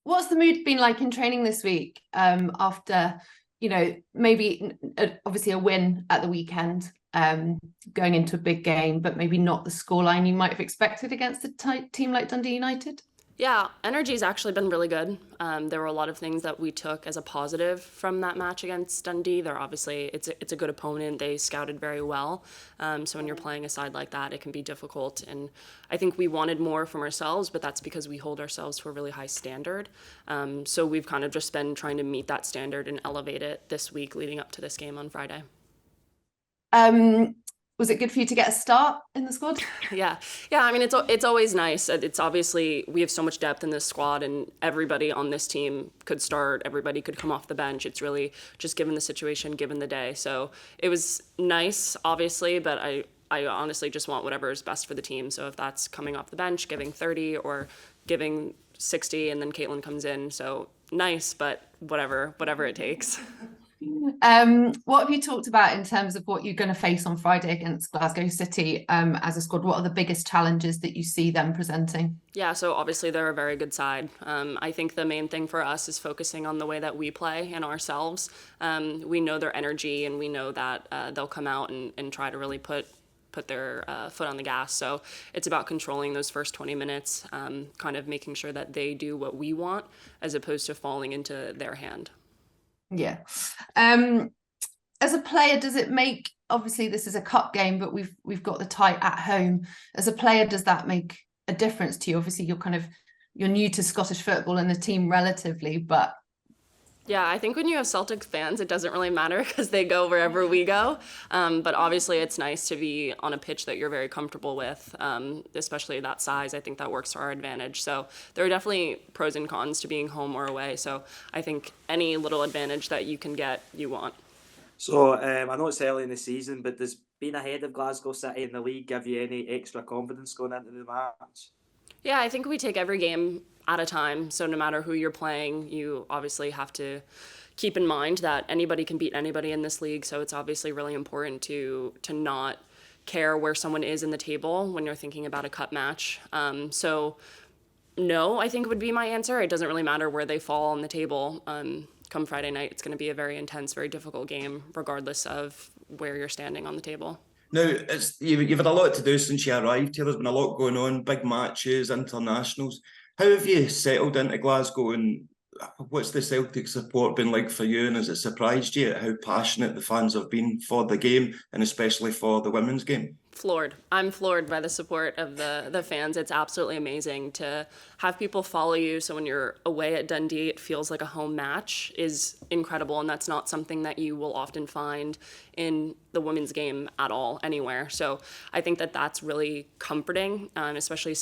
What's the mood been like in training this week? After, maybe obviously a win at the weekend, going into a big game, but maybe not the scoreline you might have expected against a team like Dundee United? Yeah, energy's actually been really good. There were a lot of things that we took as a positive from that match against Dundee. They're obviously it's a good opponent. They scouted very well. So when you're playing a side like that, it can be difficult. And I think we wanted more from ourselves, but that's because we hold ourselves to a really high standard. So we've kind of just been trying to meet that standard and elevate it this week leading up to this game on Friday. Um, was it good for you to get a start in the squad? Yeah, yeah. I mean, it's always nice. It's obviously we have so much depth in this squad, and everybody on this team could start. Everybody could come off the bench. It's really just given the situation, given the day. So it was nice, obviously, but I honestly just want whatever is best for the team. So if that's coming off the bench, giving 30 or giving 60, and then Caitlin comes in, so nice, but whatever it takes. What have you talked about in terms of what you're going to face on Friday against Glasgow City as a squad? What are the biggest challenges that you see them presenting? Yeah, so obviously they're a very good side. I think the main thing for us is focusing on the way that we play and ourselves. We know their energy, and we know that they'll come out and try to really put their foot on the gas. So it's about controlling those first 20 minutes, kind of making sure that they do what we want as opposed to falling into their hand. Yeah. As a player, does it make, obviously this is a cup game, but we've got the tie at home. As a player, does that make a difference to you? Obviously you're new to Scottish football and the team relatively, but Yeah, I think when you have Celtic fans, it doesn't really matter because they go wherever we go. But obviously, it's nice to be on a pitch that you're very comfortable with, especially that size. I think that works to our advantage. So there are definitely pros and cons to being home or away. So I think any little advantage that you can get, you want. So I know it's early in the season, but does being ahead of Glasgow City in the league give you any extra confidence going into the match? Yeah, I think we take every game at a time. So no matter who you're playing, you obviously have to keep in mind that anybody can beat anybody in this league. So it's obviously really important to not care where someone is in the table when you're thinking about a cup match. So no, I think would be my answer. It doesn't really matter where they fall on the table. Come Friday night, it's going to be a very intense, very difficult game, regardless of where you're standing on the table. Now, you've had a lot to do since you arrived here. There's been a lot going on, big matches, internationals. How have you settled into Glasgow, and what's the Celtic support been like for you, and has it surprised you at how passionate the fans have been for the game, and especially for the women's game? Floored. I'm floored by the support of the fans. It's absolutely amazing to have people follow you. So when you're away at Dundee, it feels like a home match is incredible. And that's not something that you will often find in the women's game at all, anywhere. So I think that that's really comforting, especially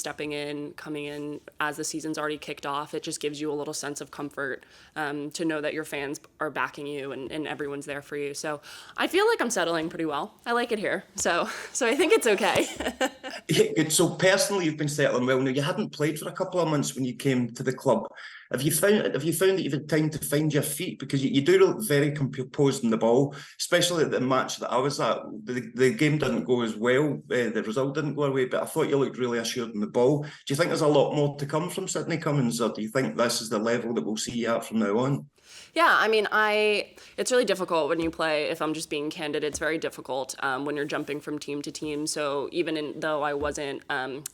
coming in as the season's already kicked off. It just gives you a little sense of comfort to know that your fans are backing you and everyone's there for you. So I feel like I'm settling pretty well. I like it here. So I think it's okay. Yeah, good. So personally, you've been settling well. Now, you hadn't played for a couple of months when you came to the club. Have you found that you've had time to find your feet? Because you do look very composed in the ball, especially at the match that I was at. The game didn't go as well. The result didn't go away, but I thought you looked really assured in the ball. Do you think there's a lot more to come from Sydney Cummings, or do you think this is the level that we'll see you at from now on? Yeah, I mean, it's really difficult when you play, if I'm just being candid, it's very difficult when you're jumping from team to team. So though I wasn't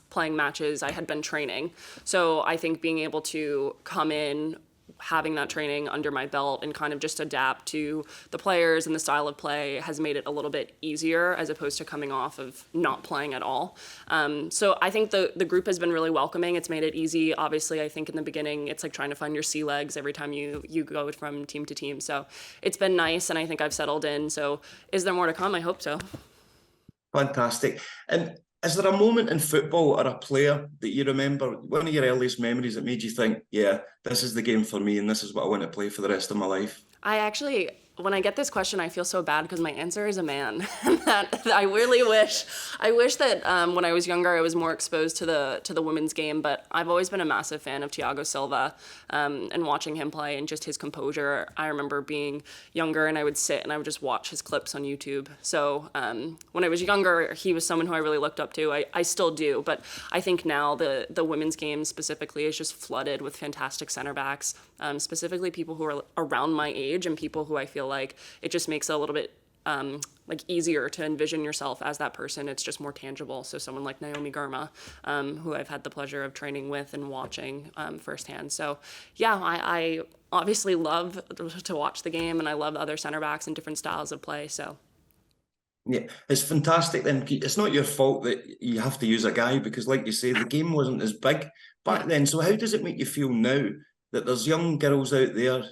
playing matches, I had been training. So I think being able to come in, having that training under my belt and kind of just adapt to the players and the style of play has made it a little bit easier as opposed to coming off of not playing at all. So I think the group has been really welcoming. It's made it easy. Obviously, I think in the beginning, it's like trying to find your sea legs every time you go from team to team. So it's been nice, and I think I've settled in. So is there more to come? I hope so. Fantastic. And is there a moment in football or a player that you remember, one of your earliest memories that made you think, yeah, this is the game for me and this is what I want to play for the rest of my life? I actually when I get this question, I feel so bad because my answer is a man. That I really wish that when I was younger, I was more exposed to the women's game. But I've always been a massive fan of Thiago Silva, and watching him play and just his composure. I remember being younger and I would sit and I would just watch his clips on YouTube. So when I was younger, he was someone who I really looked up to. I still do, but I think now the women's game specifically is just flooded with fantastic center backs, specifically people who are around my age and people who I feel like it just makes it a little bit like easier to envision yourself as that person. It's just more tangible. So someone like Naomi Girma, who I've had the pleasure of training with and watching firsthand. So yeah, I obviously love to watch the game, and I love other center backs and different styles of play. So yeah, it's fantastic. Then it's not your fault that you have to use a guy, because, like you say, the game wasn't as big back then. So how does it make you feel now that there's young girls out there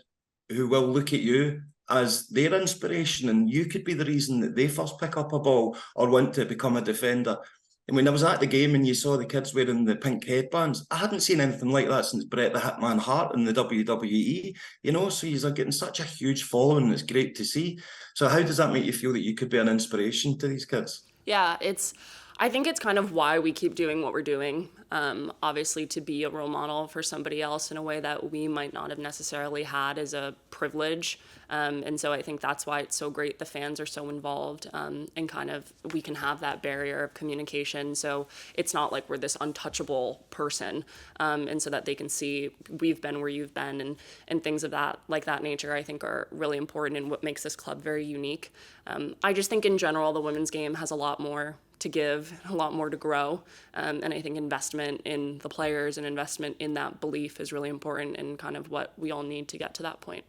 who will look at you as their inspiration, and you could be the reason that they first pick up a ball or want to become a defender? And when I was at the game and you saw the kids wearing the pink headbands, I hadn't seen anything like that since Bret the Hitman Hart in the WWE, so you're getting such a huge following. It's great to see. So how does that make you feel that you could be an inspiration to these kids? yeah, I think it's kind of why we keep doing what we're doing. Obviously, to be a role model for somebody else in a way that we might not have necessarily had is a privilege. And so I think that's why it's so great the fans are so involved, and kind of we can have that barrier of communication. So it's not like we're this untouchable person, and so that they can see we've been where you've been, and things of that nature I think are really important and what makes this club very unique. I just think in general the women's game has a lot more to give, a lot more to grow, and I think investment in the players and investment in that belief is really important and kind of what we all need to get to that point.